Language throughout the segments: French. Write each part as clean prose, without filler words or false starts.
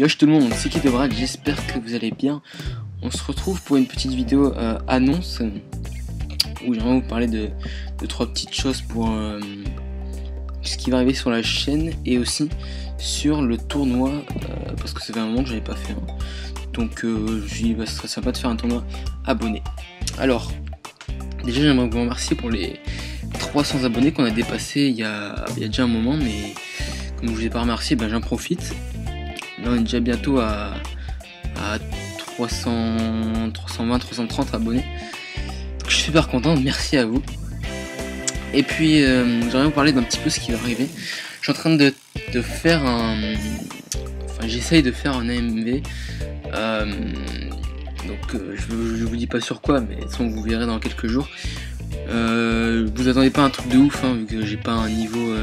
Yosh tout le monde, c'est Kidobrat, j'espère que vous allez bien. On se retrouve pour une petite vidéo annonce où j'aimerais vous parler de trois petites choses pour ce qui va arriver sur la chaîne et sur le tournoi parce que ça fait un moment que j'avais pas fait donc je me suis dit bah, ce serait sympa de faire un tournoi abonné. Alors déjà j'aimerais vous remercier pour les 300 abonnés qu'on a dépassé il y a déjà un moment, mais comme je vous ai pas remercié, ben, j'en profite. Là on est déjà bientôt à 320, 330 abonnés. Donc, je suis super content, merci à vous. Et puis j'aimerais vous parler d'un petit peu ce qui va arriver. Je suis en train de faire j'essaye de faire un AMV. Je vous dis pas sur quoi, mais de toute façon vous verrez dans quelques jours. Vous attendez pas un truc de ouf, vu que j'ai pas un niveau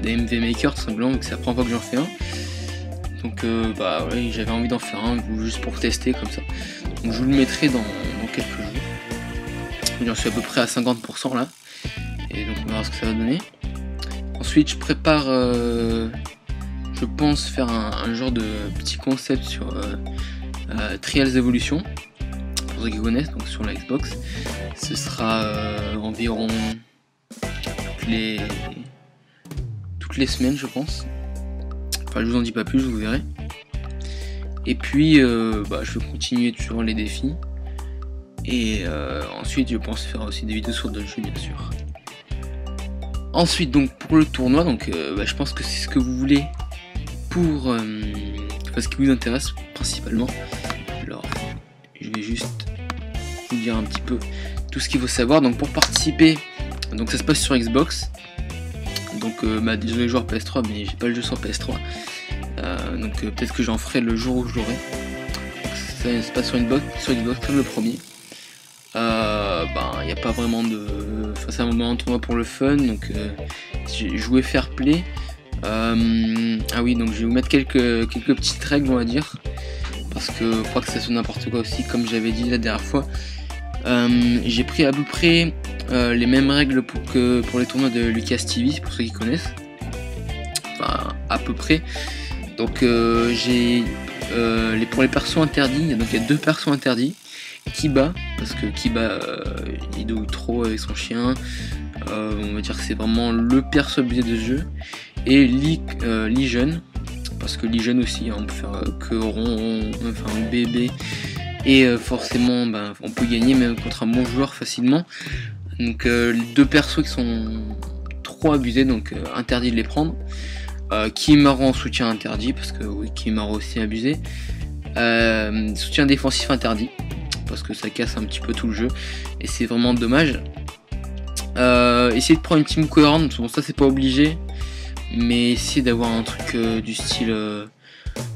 d'AMV Maker tout simplement, vu que c'est la première fois que j'en fais un. Donc ouais, j'avais envie d'en faire un juste pour tester comme ça. Donc je vous le mettrai dans quelques jours. J'en suis à peu près à 50% là. Et donc on verra ce que ça va donner. Ensuite je prépare, je pense faire un genre de petit concept sur Trials Evolution. Pour ceux qui connaissent, donc sur la Xbox. Ce sera environ toutes les semaines je pense. Enfin je vous en dis pas plus, vous verrez. Et puis je vais continuer toujours les défis. Et ensuite je pense faire aussi des vidéos sur d'autres jeux bien sûr. Ensuite donc pour le tournoi, donc je pense que c'est ce que vous voulez pour ce qui vous intéresse principalement. Alors je vais juste vous dire un petit peu tout ce qu'il faut savoir. Donc pour participer, donc ça se passe sur Xbox. Donc désolé joueur PS3, mais j'ai pas le jeu sur PS3. Donc peut-être que j'en ferai le jour où je l'aurai. Ça se passe sur Xbox comme le premier. Il n'y a pas vraiment de... Enfin, c'est un moment de tournoi pour le fun, donc j'ai joué fair play. Ah oui, donc je vais vous mettre quelques petites règles on va dire. Parce que je crois que ça sonne n'importe quoi aussi, comme j'avais dit la dernière fois. J'ai pris à peu près les mêmes règles que pour les tournois de Lucas TV, pour ceux qui connaissent. Enfin, à peu près. Donc j'ai pour les persos interdits, donc il y a deux persos interdits. Kiba, parce que Kiba il douille trop avec son chien. On va dire que c'est vraiment le perso abusé de ce jeu. Et Legion, parce que Legion aussi, on peut faire que rond, enfin bébé. Et forcément on peut gagner même contre un bon joueur facilement. Donc les deux persos qui sont trop abusés, donc interdit de les prendre. Kimaro en soutien interdit, parce que oui, Kimaro aussi abusé. Soutien défensif interdit, parce que ça casse un petit peu tout le jeu et c'est vraiment dommage. Essayez de prendre une team cohérente, bon ça c'est pas obligé, mais essayez d'avoir un truc du style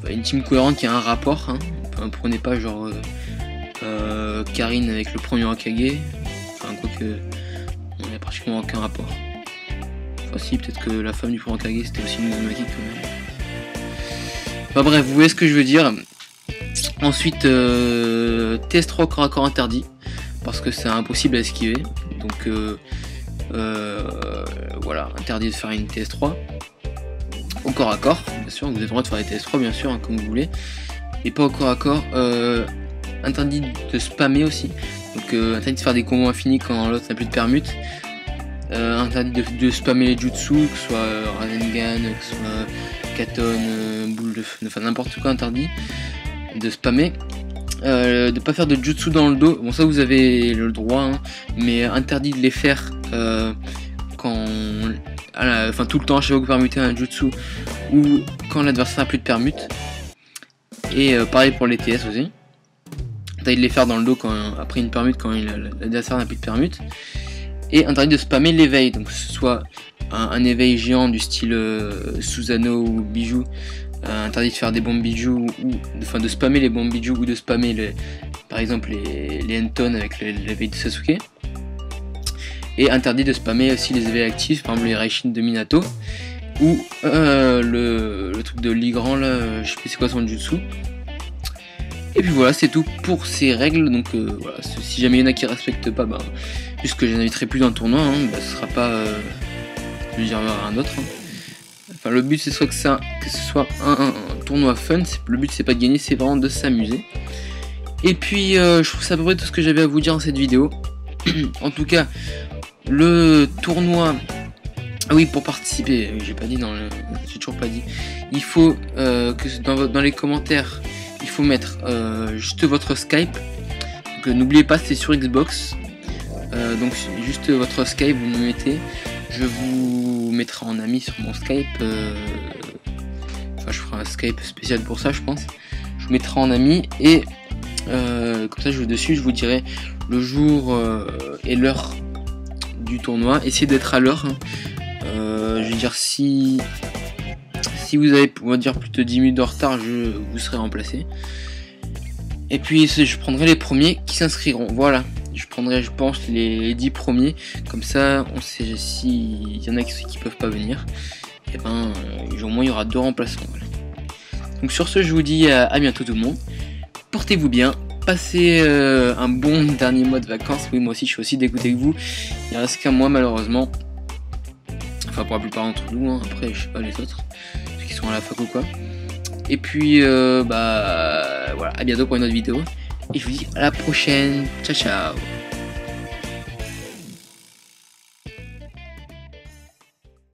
une team cohérente qui a un rapport, Enfin, prenez pas genre Karine avec le premier Hokage, enfin quoique il n'y a pratiquement aucun rapport. Enfin si, peut-être que la femme du premier Hokage c'était aussi une Uzumaki quand même. Enfin bref, vous voyez ce que je veux dire. Ensuite TS3 corps à corps interdit, parce que c'est impossible à esquiver, donc voilà, interdit de faire une TS3 au corps à corps, bien sûr, vous avez le droit de faire des TS3 bien sûr, comme vous voulez, et pas au corps à corps. Interdit de spammer aussi, donc interdit de faire des combos infinis quand l'autre n'a plus de permute. Interdit de spammer les jutsu, que ce soit Rasengan, que ce soit Katon, boule de feu, enfin n'importe quoi interdit de spammer. De pas faire de jutsu dans le dos, bon ça vous avez le droit, mais interdit de les faire quand tout le temps à chaque fois que vous permutez un jutsu ou quand l'adversaire n'a plus de permute. Et pareil pour les TS aussi, interdit de les faire dans le dos après une permute quand l'adversaire n'a plus de permute. Et interdit de spammer l'éveil, donc que ce soit un éveil géant du style Susanoo ou Bijou. Interdit de faire des bombes bijou ou de spammer les bombes bijou ou de spammer par exemple les Enton avec l'éveil de Sasuke. Et interdit de spammer aussi les éveils actifs, par exemple les Raishin de Minato ou le truc de Ligran là, je sais plus c'est quoi son jutsu. Et puis voilà, c'est tout pour ces règles. Donc voilà, si jamais il y en a qui respectent pas, puisque je n'inviterai plus dans le tournoi, ce sera pas je dirai un autre. Enfin, le but c'est soit que ce soit un tournoi fun. Le but c'est pas de gagner, c'est vraiment de s'amuser. Et puis je trouve que c'est à peu près tout ce que j'avais à vous dire dans cette vidéo. En tout cas, le tournoi. Ah oui, pour participer, j'ai pas dit j'ai toujours pas dit. Il faut que dans les commentaires, il faut mettre juste votre Skype. Donc n'oubliez pas, c'est sur Xbox. Donc juste votre Skype, vous me mettez. Je vous mettrai en ami sur mon Skype. Enfin, je ferai un Skype spécial pour ça, je pense. Je vous mettrai en ami et comme ça, dessus, je vous dirai le jour et l'heure du tournoi. Essayez d'être à l'heure. Hein. Je veux dire, si vous avez, on va dire, plus de 10 minutes de retard, vous serez remplacé. Et puis je prendrai les premiers qui s'inscriront. Voilà, je prendrai, je pense, les 10 premiers. Comme ça, on sait s'il y en a qui peuvent pas venir. Et ben, au moins il y aura 2 remplaçants. Voilà. Donc sur ce, je vous dis à bientôt tout le monde. Portez-vous bien. Passez un bon dernier mois de vacances. Oui, moi aussi, je suis aussi dégoûté que vous. Il reste qu'un mois malheureusement. Enfin, pour la plupart d'entre nous. Hein. Après, je sais pas les autres, ceux qui sont à la fac ou quoi. Et puis, voilà, à bientôt pour une autre vidéo. Et je vous dis à la prochaine. Ciao, ciao.